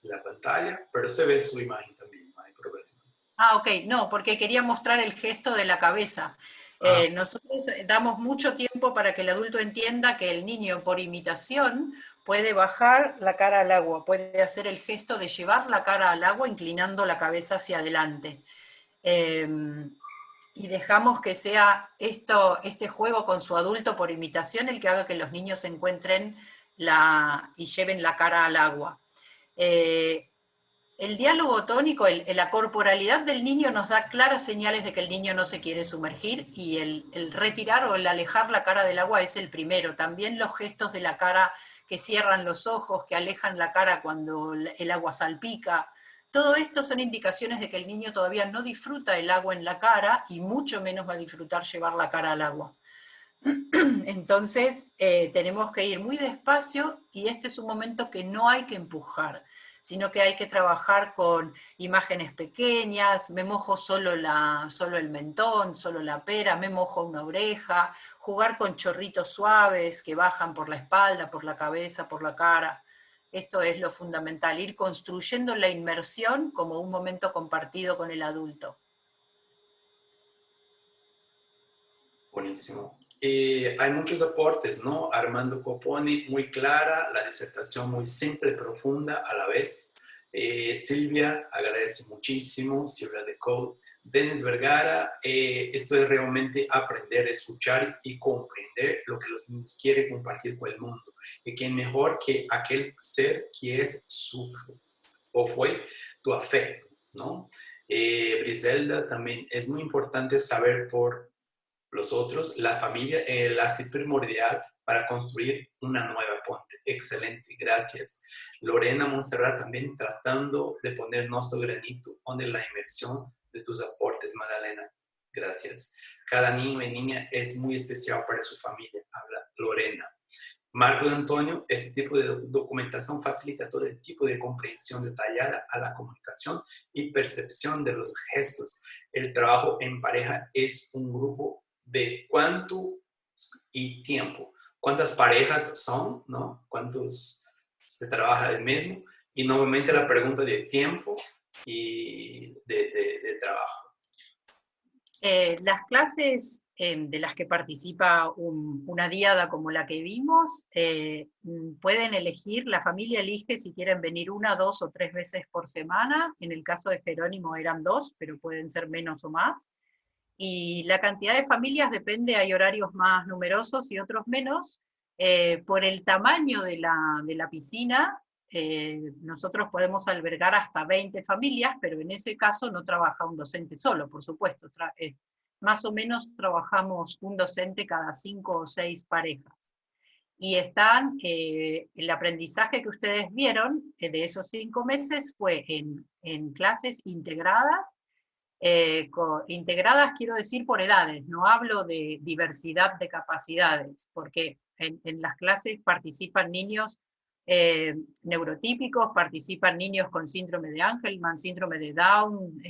la pantalla, pero se ve su imagen también, no hay problema. Ah, ok, no, porque quería mostrar el gesto de la cabeza. Nosotros damos mucho tiempo para que el adulto entienda que el niño, por imitación, puede bajar la cara al agua, puede hacer el gesto de llevar la cara al agua inclinando la cabeza hacia adelante. Y dejamos que sea este juego con su adulto por imitación el que haga que los niños se encuentren y lleven la cara al agua. El diálogo tónico, la corporalidad del niño nos da claras señales de que el niño no se quiere sumergir, y el retirar o el alejar la cara del agua es el primero. También los gestos de la cara que cierran los ojos, que alejan la cara cuando el agua salpica. Todo esto son indicaciones de que el niño todavía no disfruta el agua en la cara y mucho menos va a disfrutar llevar la cara al agua. Entonces, tenemos que ir muy despacio, y este es un momento que no hay que empujar, sino que hay que trabajar con imágenes pequeñas. Me mojo solo el mentón, solo la pera, me mojo una oreja, jugar con chorritos suaves que bajan por la espalda, por la cabeza, por la cara. Esto es lo fundamental, ir construyendo la inmersión como un momento compartido con el adulto. Buenísimo. Hay muchos aportes, ¿no? Armando Coponi, muy clara, la disertación muy simple, profunda a la vez. Silvia agradece muchísimo, Silvia de Code. Denis Vergara, esto es realmente aprender a escuchar y comprender lo que los niños quieren compartir con el mundo. Y quién mejor que aquel ser que es su o fue tu afecto, ¿no? Briselda, también es muy importante saber por los otros, la familia es el enlace primordial para construir una nueva ponte. Excelente, gracias. Lorena Montserrat también tratando de poner nuestro granito en la inmersión de tus aportes, Magdalena. Gracias. Cada niño y niña es muy especial para su familia, habla Lorena. Marco Antonio, este tipo de documentación facilita todo el tipo de comprensión detallada a la comunicación y percepción de los gestos. El trabajo en pareja es un grupo de cuánto y tiempo. ¿Cuántas parejas son? ¿No? ¿Cuántos se trabaja el mismo? Y nuevamente la pregunta de tiempo y de trabajo. Las clases de las que participa una diada como la que vimos, pueden elegir, la familia elige si quieren venir 1, 2 o 3 veces por semana. En el caso de Jerónimo eran 2, pero pueden ser menos o más. Y la cantidad de familias depende, hay horarios más numerosos y otros menos. Por el tamaño de la piscina, nosotros podemos albergar hasta 20 familias, pero en ese caso no trabaja un docente solo, por supuesto. Más o menos trabajamos un docente cada 5 o 6 parejas. Y están, el aprendizaje que ustedes vieron de esos 5 meses fue en clases integradas. Integradas quiero decir por edades, no hablo de diversidad de capacidades, porque en las clases participan niños neurotípicos, participan niños con síndrome de Angelman, síndrome de Down,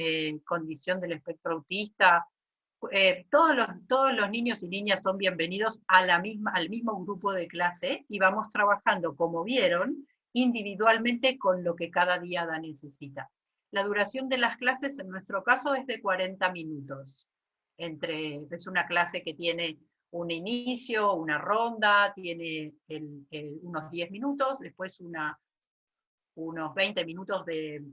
condición del espectro autista. Todos los niños y niñas son bienvenidos al mismo grupo de clase y vamos trabajando, como vieron, individualmente con lo que cada diada necesita. La duración de las clases en nuestro caso es de 40 minutos. Es una clase que tiene un inicio, una ronda, tiene unos 10 minutos, después unos 20 minutos de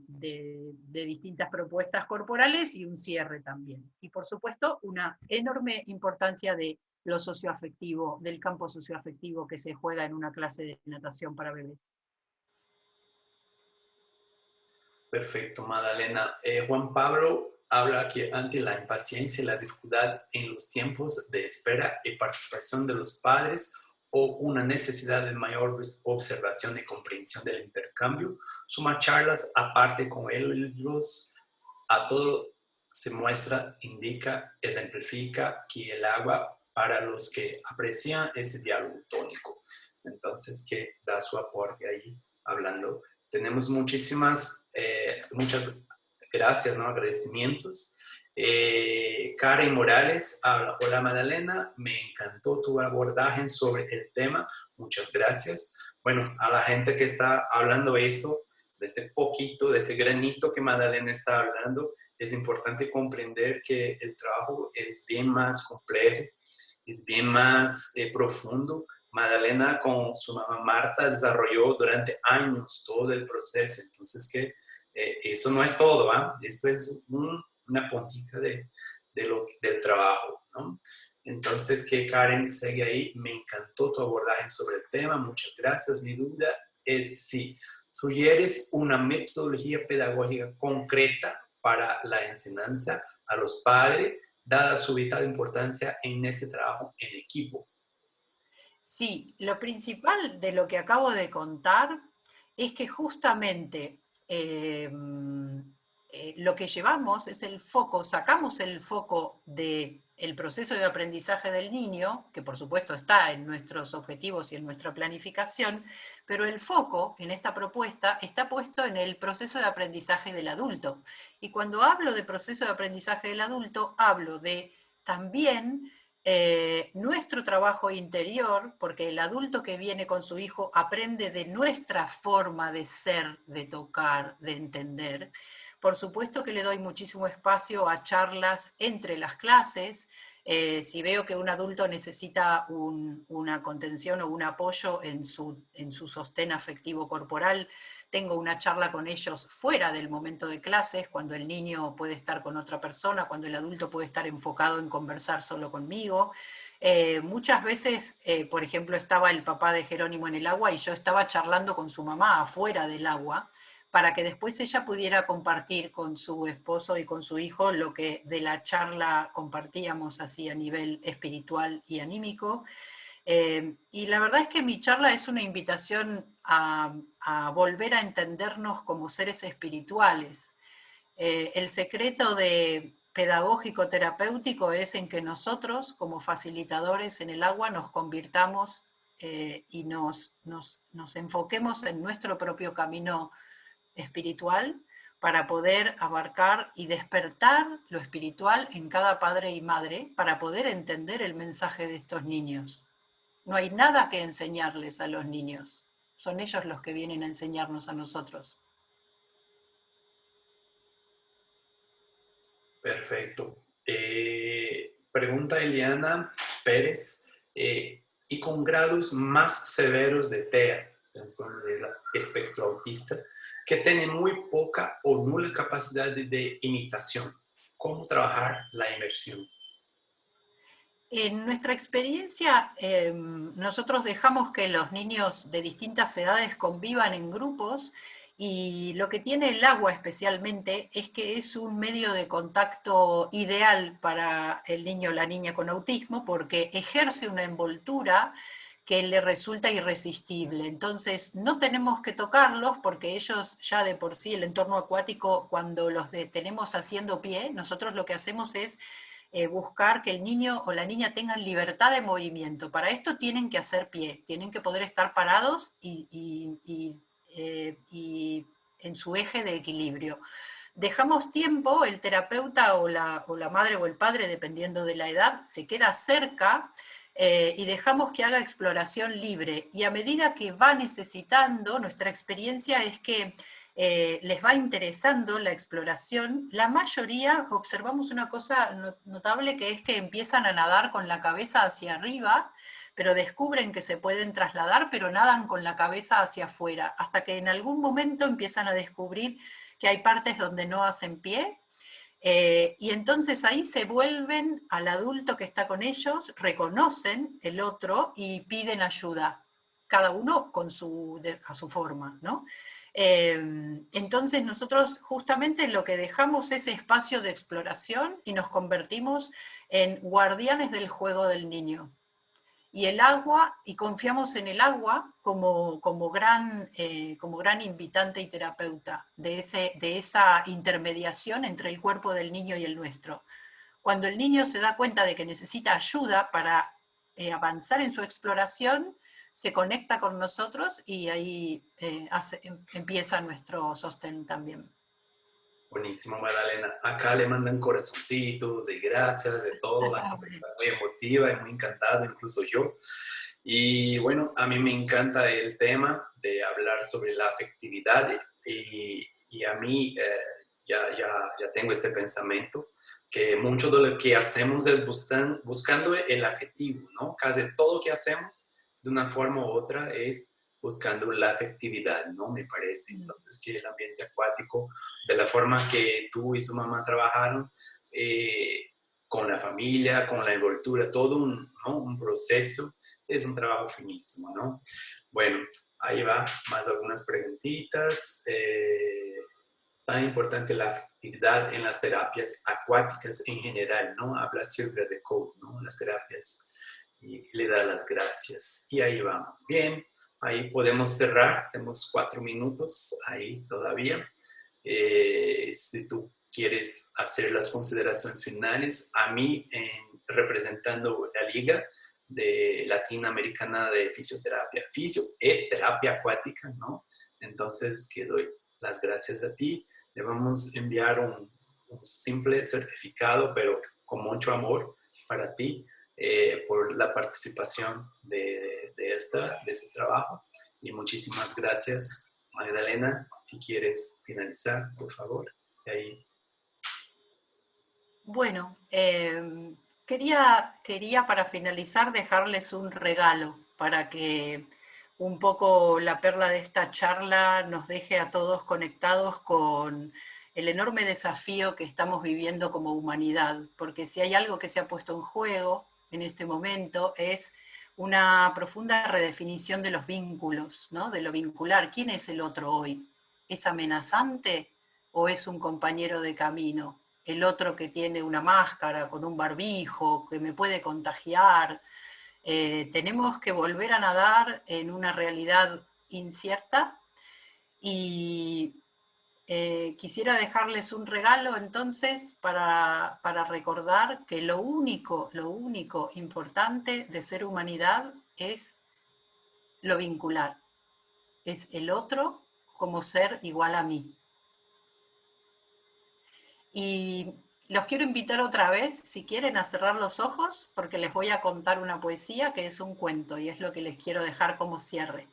distintas propuestas corporales y un cierre también. Y por supuesto, una enorme importancia de lo socioafectivo, del campo socioafectivo que se juega en una clase de natación para bebés. Perfecto, Magdalena. Juan Pablo habla que ante la impaciencia y la dificultad en los tiempos de espera y participación de los padres o una necesidad de mayor observación y comprensión del intercambio, suma charlas aparte con ellos a todo se muestra, indica, ejemplifica que el agua para los que aprecian ese diálogo tónico. Entonces, que da su aporte ahí hablando. Tenemos muchas gracias, ¿no? Agradecimientos. Karen Morales habla, hola Magdalena, me encantó tu abordaje sobre el tema, muchas gracias. Bueno, a la gente que está hablando eso, de este poquito, de ese granito que Magdalena está hablando, es importante comprender que el trabajo es bien más complejo, es bien más profundo. Magdalena con su mamá Marta desarrolló durante años todo el proceso, entonces que eso no es todo, ¿ah? Esto es una puntita del trabajo, ¿no? Entonces que Karen sigue ahí, me encantó tu abordaje sobre el tema, muchas gracias. Mi duda es si sugieres una metodología pedagógica concreta para la enseñanza a los padres, dada su vital importancia en ese trabajo en equipo. Sí, lo principal de lo que acabo de contar es que justamente lo que llevamos es el foco, sacamos el foco del proceso de aprendizaje del niño, que por supuesto está en nuestros objetivos y en nuestra planificación, pero el foco en esta propuesta está puesto en el proceso de aprendizaje del adulto. Y cuando hablo de proceso de aprendizaje del adulto, hablo de también nuestro trabajo interior, porque el adulto que viene con su hijo aprende de nuestra forma de ser, de tocar, de entender. Por supuesto que le doy muchísimo espacio a charlas entre las clases. Si veo que un adulto necesita una contención o un apoyo en su sostén afectivo corporal, tengo una charla con ellos fuera del momento de clases, cuando el niño puede estar con otra persona, cuando el adulto puede estar enfocado en conversar solo conmigo. Muchas veces, por ejemplo, estaba el papá de Jerónimo en el agua y yo estaba charlando con su mamá afuera del agua, para que después ella pudiera compartir con su esposo y con su hijo lo que de la charla compartíamos así a nivel espiritual y anímico. Y la verdad es que mi charla es una invitación a volver a entendernos como seres espirituales. El secreto de pedagógico terapéutico es en que nosotros, como facilitadores en el agua, nos convirtamos y nos enfoquemos en nuestro propio camino espiritual para poder abarcar y despertar lo espiritual en cada padre y madre para poder entender el mensaje de estos niños. No hay nada que enseñarles a los niños. Son ellos los que vienen a enseñarnos a nosotros. Perfecto. Pregunta Eliana Pérez, y con grados más severos de TEA, trastorno del espectro autista, que tienen muy poca o nula capacidad de imitación, ¿cómo trabajar la inmersión? En nuestra experiencia, nosotros dejamos que los niños de distintas edades convivan en grupos y lo que tiene el agua especialmente es que es un medio de contacto ideal para el niño o la niña con autismo porque ejerce una envoltura que le resulta irresistible. Entonces, no tenemos que tocarlos porque ellos ya de por sí, el entorno acuático, cuando los tenemos haciendo pie, nosotros lo que hacemos es buscar que el niño o la niña tengan libertad de movimiento. Para esto tienen que hacer pie, tienen que poder estar parados y en su eje de equilibrio. Dejamos tiempo, el terapeuta o la madre o el padre, dependiendo de la edad, se queda cerca y dejamos que haga exploración libre. Y a medida que va necesitando, nuestra experiencia es que les va interesando la exploración, la mayoría observamos una cosa notable que es que empiezan a nadar con la cabeza hacia arriba, pero descubren que se pueden trasladar, pero nadan con la cabeza hacia afuera, hasta que en algún momento empiezan a descubrir que hay partes donde no hacen pie, y entonces ahí se vuelven al adulto que está con ellos, reconocen el otro y piden ayuda, cada uno a su forma, ¿no? Entonces nosotros justamente lo que dejamos es espacio de exploración y nos convertimos en guardianes del juego del niño. Y el agua, y confiamos en el agua como gran invitante y terapeuta de esa intermediación entre el cuerpo del niño y el nuestro. Cuando el niño se da cuenta de que necesita ayuda para avanzar en su exploración, se conecta con nosotros y ahí empieza nuestro sostén también. Buenísimo, Magdalena. Acá le mandan corazoncitos, de gracias, de todo. La gente está muy emotiva y muy encantada, incluso yo. Y bueno, a mí me encanta el tema de hablar sobre la afectividad y a mí ya tengo este pensamiento que mucho de lo que hacemos es buscando el afectivo, ¿no? Casi todo lo que hacemos de una forma u otra es buscando la afectividad, ¿no? Me parece. Entonces, que el ambiente acuático, de la forma que tú y tu mamá trabajaron, con la familia, con la envoltura, todo ¿no? Un proceso, es un trabajo finísimo, ¿no? Bueno, ahí va, más algunas preguntitas. Tan importante la afectividad en las terapias acuáticas en general, ¿no? Habla Silvia de Code, ¿no? Las terapias y le da las gracias. Y ahí vamos. Bien, ahí podemos cerrar. Tenemos 4 minutos ahí todavía. Si tú quieres hacer las consideraciones finales, a mí, representando la Liga de Latinoamericana de Fisioterapia, terapia acuática, ¿no? Entonces, que doy las gracias a ti. Le vamos a enviar un simple certificado, pero con mucho amor para ti, por la participación de este trabajo. Y muchísimas gracias, Magdalena. Si quieres finalizar, por favor. Ahí. Bueno, quería para finalizar dejarles un regalo para que un poco la perla de esta charla nos deje a todos conectados con el enorme desafío que estamos viviendo como humanidad, porque si hay algo que se ha puesto en juego en este momento es una profunda redefinición de los vínculos, ¿no? De lo vincular. ¿Quién es el otro hoy? ¿Es amenazante o es un compañero de camino? El otro que tiene una máscara, con un barbijo, que me puede contagiar. Tenemos que volver a nadar en una realidad incierta y quisiera dejarles un regalo entonces para recordar que lo único importante de ser humanidad es lo vincular, es el otro como ser igual a mí. Y los quiero invitar otra vez, si quieren, a cerrar los ojos, porque les voy a contar una poesía que es un cuento y es lo que les quiero dejar como cierre.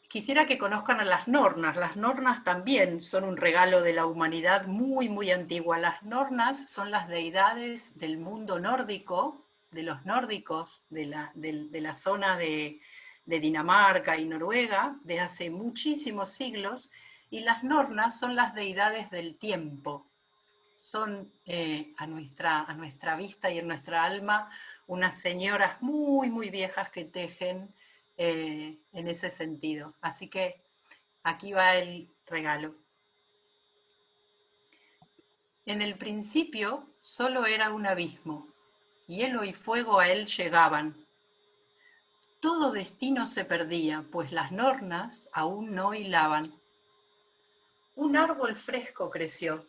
Quisiera que conozcan a las Nornas. Las Nornas también son un regalo de la humanidad muy antigua. Las Nornas son las deidades del mundo nórdico, de los nórdicos, de la zona de Dinamarca y Noruega, de hace muchísimos siglos, y las Nornas son las deidades del tiempo. Son a nuestra vista y en nuestra alma unas señoras muy viejas que tejen en ese sentido. Así que aquí va el regalo. En el principio solo era un abismo, hielo y fuego a él llegaban. Todo destino se perdía, pues las nornas aún no hilaban. Un árbol fresco creció,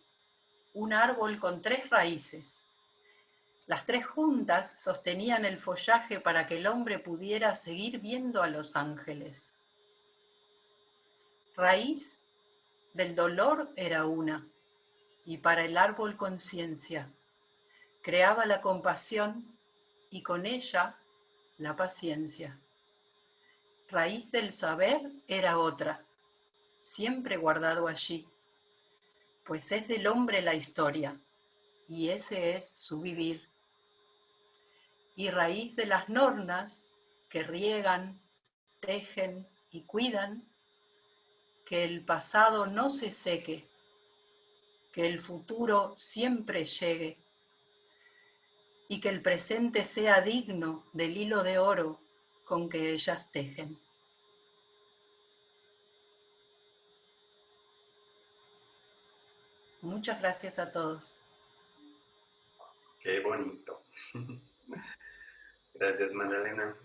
un árbol con 3 raíces. Las 3 juntas sostenían el follaje para que el hombre pudiera seguir viendo a los ángeles. Raíz del dolor era una, y para el árbol conciencia. Creaba la compasión y con ella la paciencia. Raíz del saber era otra, siempre guardado allí, pues es del hombre la historia, y ese es su vivir. Y raíz de las nornas que riegan, tejen y cuidan, que el pasado no se seque, que el futuro siempre llegue y que el presente sea digno del hilo de oro con que ellas tejen. Muchas gracias a todos. Qué bonito. Gracias, Magdalena.